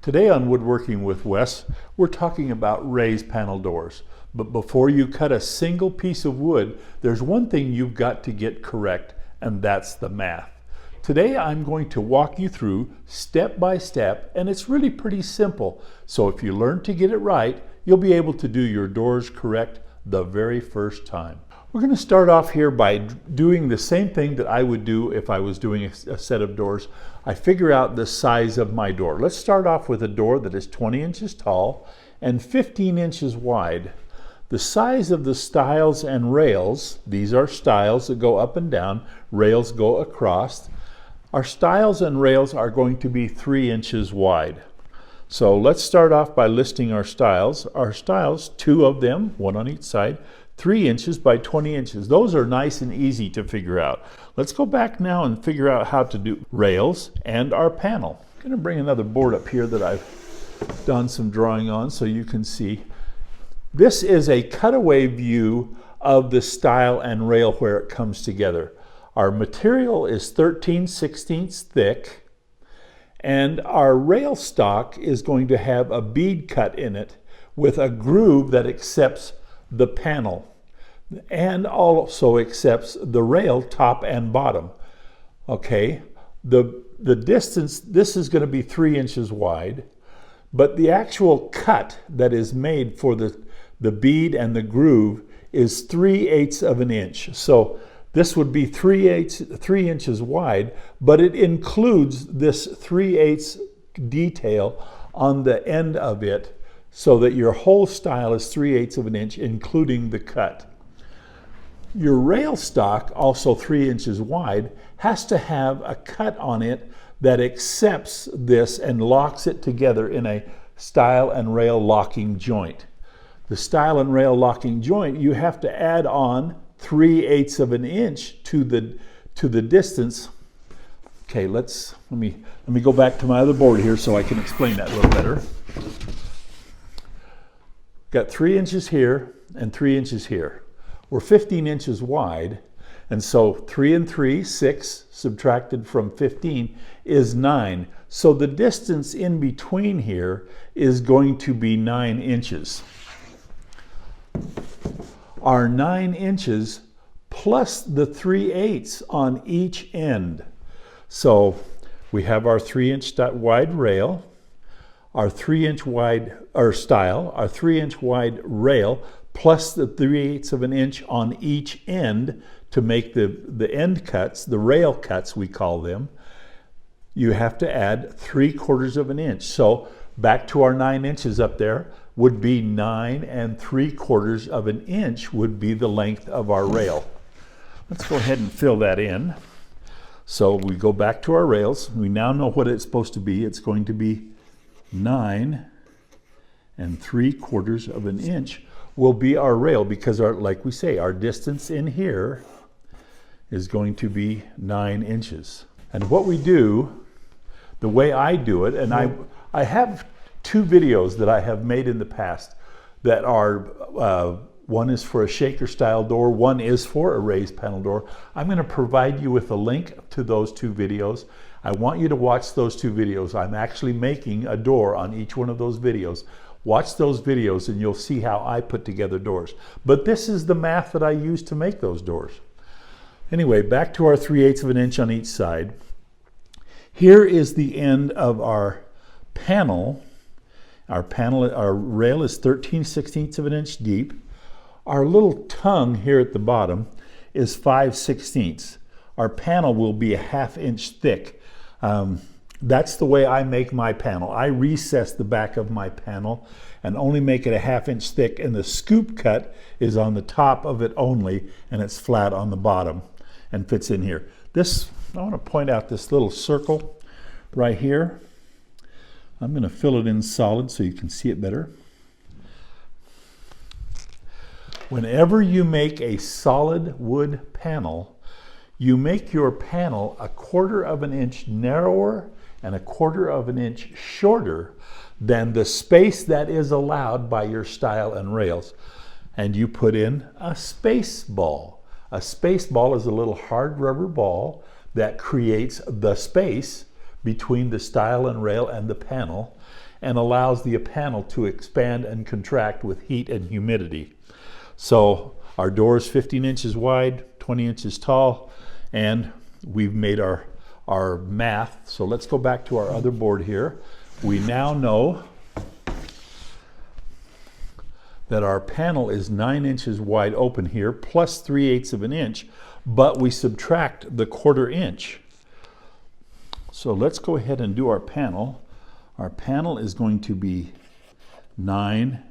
Today on Woodworking with Wes, we're talking about raised panel doors. But before you cut a single piece of wood, there's one thing you've got to get correct, and that's the math. Today I'm going to walk you through step by step, and it's really pretty simple. So if you learn to get it right, you'll be able to do your doors correct the very first time. We're going to start off here by doing the same thing that I would do if I was doing a set of doors. I figure out the size of my door. Let's start off with a door that is 20 inches tall and 15 inches wide. The size of the stiles and rails, these are stiles that go up and down, rails go across. Our stiles and rails are going to be 3 inches wide. So let's start off by listing our stiles. Our stiles, 2 of them, 1 on each side, 3 inches by 20 inches. Those are nice and easy to figure out. Let's go back now and figure out how to do rails and our panel. I'm going to bring another board up here that I've done some drawing on so you can see. This is a cutaway view of the stile and rail where it comes together. Our material is 13/16 thick, and our rail stock is going to have a bead cut in it with a groove that accepts the panel and also accepts the rail top and bottom. Okay, the distance, this is going to be 3 inches wide, but the actual cut that is made for the bead and the groove is 3/8 of an inch. So this would be 3 inches wide, but it includes this 3/8 detail on the end of it, so that your whole stile is 3/8 of an inch, including the cut. Your rail stock, also 3 inches wide, has to have a cut on it that accepts this and locks it together in a stile and rail locking joint. The stile and rail locking joint, you have to add on 3/8 of an inch to the distance. Okay, let me go back to my other board here so I can explain that a little better. Got 3 inches here and 3 inches here. We're 15 inches wide, and so 3 and 3, 6, subtracted from 15 is 9. So the distance in between here is going to be 9 inches. Our 9 inches plus the 3/8 on each end. So we have our 3-inch wide rail, our 3-inch wide stile, our 3-inch wide rail, plus the 3/8 of an inch on each end to make the end cuts, the rail cuts we call them. You have to add 3/4 of an inch. So back to our 9 inches up there would be 9 3/4 of an inch would be the length of our rail. Let's go ahead and fill that in. So we go back to our rails. We now know what it's supposed to be. It's going to be 9 3/4 of an inch will be our rail, because like we say, our distance in here is going to be 9 inches. And what we do, the way I do it, and I have 2 videos that I have made in the past that are, one is for a shaker style door, one is for a raised panel door. I'm going to provide you with a link to those 2 videos. I want you to watch those 2 videos. I'm actually making a door on each one of those videos. Watch those videos and you'll see how I put together doors. But this is the math that I use to make those doors. Anyway, back to our 3/8 of an inch on each side. Here is the end of our panel. Our rail is 13/16 of an inch deep. Our little tongue here at the bottom is 5/16. Our panel will be a 1/2 inch thick. That's the way I make my panel. I recess the back of my panel and only make it a 1/2 inch thick, and the scoop cut is on the top of it only, and it's flat on the bottom and fits in here. I want to point out this little circle right here. I'm going to fill it in solid so you can see it better. Whenever you make a solid wood panel, you make your panel 1/4 of an inch narrower and 1/4 of an inch shorter than the space that is allowed by your stile and rails. And you put in a space ball. A space ball is a little hard rubber ball that creates the space between the stile and rail and the panel. and allows the panel to expand and contract with heat and humidity. So our door is 15 inches wide, 20 inches tall, and we've made our math. So let's go back to our other board here. We now know that our panel is 9 inches wide open here, plus 3/8 of an inch, but we subtract the 1/4 inch. So let's go ahead and do our panel. Our panel is going to be 9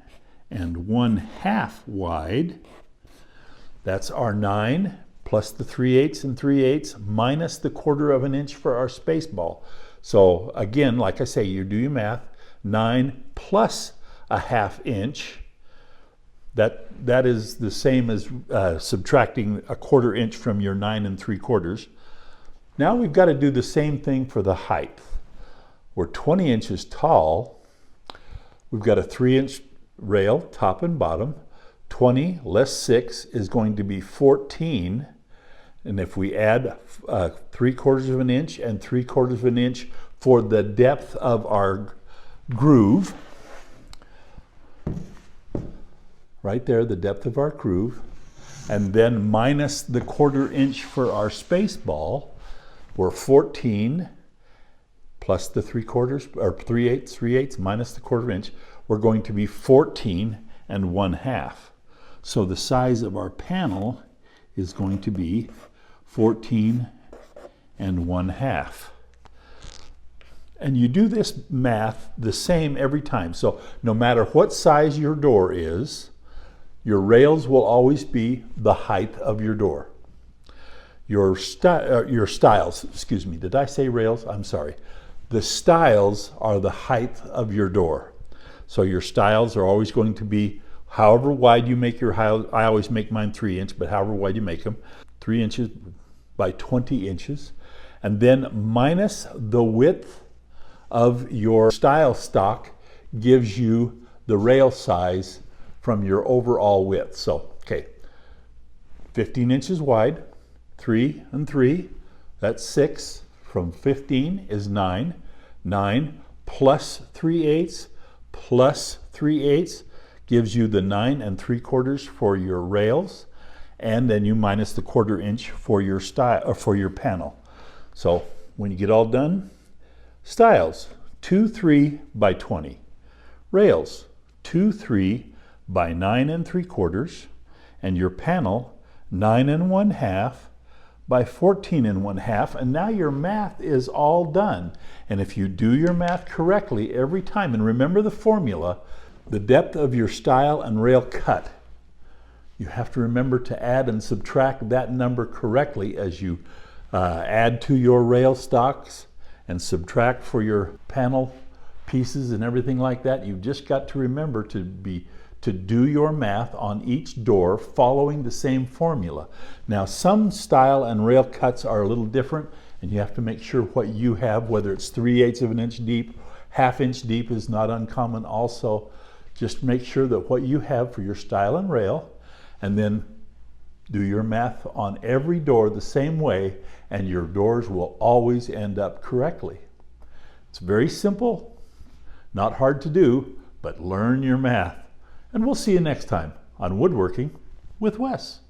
1/2 wide. That's our 9 plus the 3/8 and 3/8 minus the 1/4 of an inch for our space ball. So again, like I say, you do your math, 9 plus 1/2 inch. That is the same as subtracting a 1/4 inch from your 9 3/4. Now we've got to do the same thing for the height. We're 20 inches tall. We've got a 3-inch rail, top and bottom. 20 less 6 is going to be 14. And if we add 3/4 of an inch and 3/4 of an inch for the depth of our groove, right there, the depth of our groove, and then minus the 1/4 inch for our space ball, we're 14 plus the 3/4 or 3/8 minus the 1/4 inch, we're going to be 14 1/2. So the size of our panel is going to be 14 1/2. And you do this math the same every time. So no matter what size your door is, your rails will always be the height of your door. Your stiles, excuse me, did I say rails? I'm sorry. The stiles are the height of your door. So your stiles are always going to be however wide you make your house. I always make mine 3 inch, but however wide you make them, 3 inches by 20 inches. And then minus the width of your stile stock gives you the rail size from your overall width. So, okay, 15 inches wide, 3 and 3, that's 6. From 15 is 9. 9 plus 3/8 plus 3/8 gives you the 9 3/4 for your rails, and then you minus the 1/4 inch for your stile or for your panel. So when you get all done, stiles 2 3 by 20, rails 2 3 by 9 3/4, and your panel 9 1/2 by 14 1/2, and now your math is all done. And if you do your math correctly every time, and remember the formula, the depth of your stile and rail cut, you have to remember to add and subtract that number correctly as you add to your rail stocks and subtract for your panel pieces and everything like that. You've just got to remember to do your math on each door following the same formula. Now some stile and rail cuts are a little different, and you have to make sure what you have, whether it's 3/8 of an inch deep, 1/2 inch deep is not uncommon also. Just make sure that what you have for your stile and rail, and then do your math on every door the same way, and your doors will always end up correctly. It's very simple, not hard to do, but learn your math. And we'll see you next time on Woodworking with Wes.